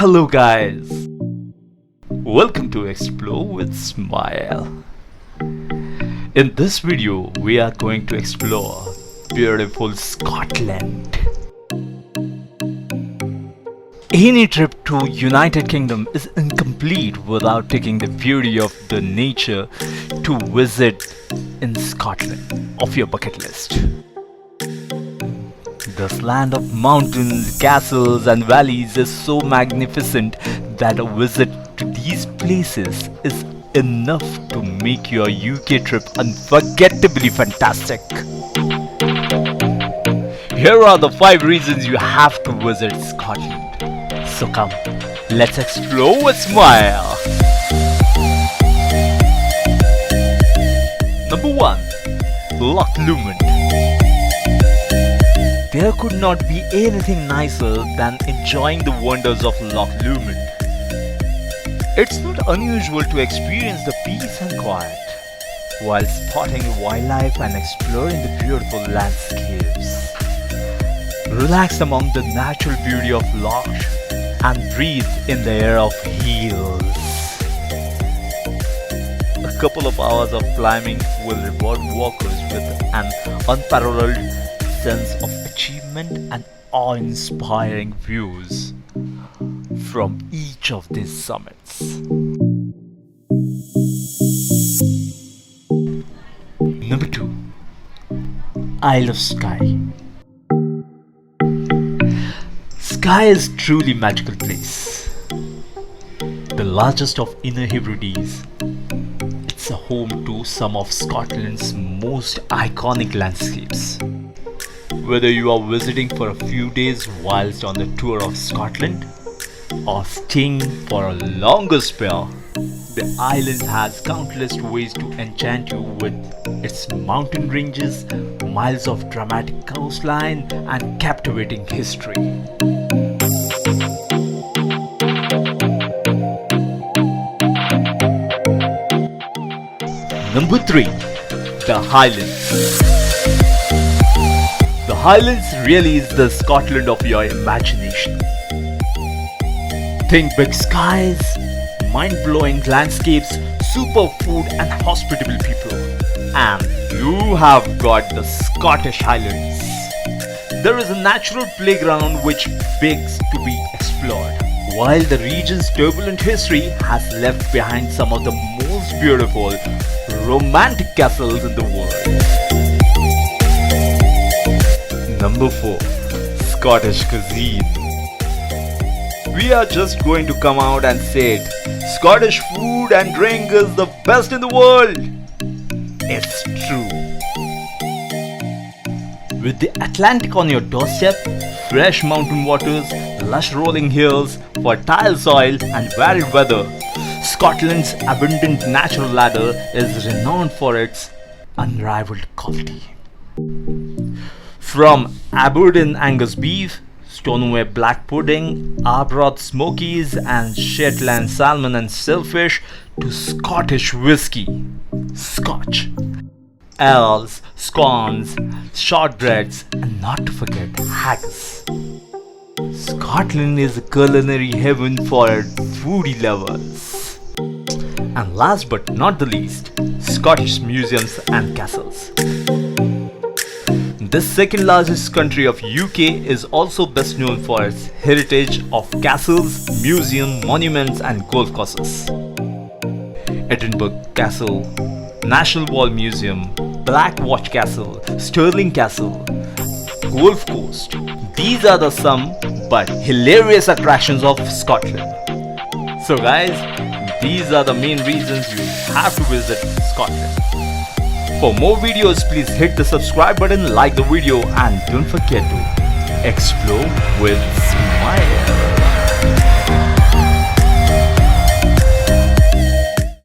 Hello guys, welcome to Explore with Smile. In this video we are going to explore beautiful Scotland. Any trip to United Kingdom is incomplete without taking the beauty of the nature to visit in Scotland off your bucket list. This land of mountains, castles and valleys is so magnificent that a visit to these places is enough to make your UK trip unforgettably fantastic. Here are the 5 reasons you have to visit Scotland. So come, let's explore with Smile. Number 1. Loch Lomond. There could not be anything nicer than enjoying the wonders of Loch Lomond. It's not unusual to experience the peace and quiet while spotting wildlife and exploring the beautiful landscapes. Relax among the natural beauty of Loch and breathe in the air of hills. A couple of hours of climbing will reward walkers with an unparalleled sense of achievement and awe-inspiring views from each of these summits. Number 2. Isle of Skye. Skye is truly magical place. The largest of Inner Hebrides, it's a home to some of Scotland's most iconic landscapes. Whether you are visiting for a few days whilst on the tour of Scotland or staying for a longer spell, the island has countless ways to enchant you with its mountain ranges, miles of dramatic coastline and captivating history. Number 3. The Highlands. The Highlands really is the Scotland of your imagination. Think big skies, mind-blowing landscapes, super food and hospitable people. And you have got the Scottish Highlands. There is a natural playground which begs to be explored, while the region's turbulent history has left behind some of the most beautiful, romantic castles in the world. Number 4. Scottish cuisine. We are just going to come out and say it. Scottish food and drink is the best in the world. It's true. With the Atlantic on your doorstep, fresh mountain waters, lush rolling hills, fertile soil and varied weather, Scotland's abundant natural ladder is renowned for its unrivaled quality. From Aberdeen Angus beef, Stoneway black pudding, Arbroath smokies and Shetland salmon and sailfish to Scottish whiskey, Scotch, ales, scones, shortbreads and not to forget haggis. Scotland is a culinary heaven for foodie lovers. And last but not the least, Scottish museums and castles. This second largest country of UK is also best known for its heritage of castles, museums, monuments and golf courses. Edinburgh Castle, National Wall Museum, Black Watch Castle, Stirling Castle, Golf Coast. These are the some but hilarious attractions of Scotland. So guys, these are the main reasons you have to visit Scotland. For more videos, please hit the subscribe button, like the video and don't forget to explore with Smile.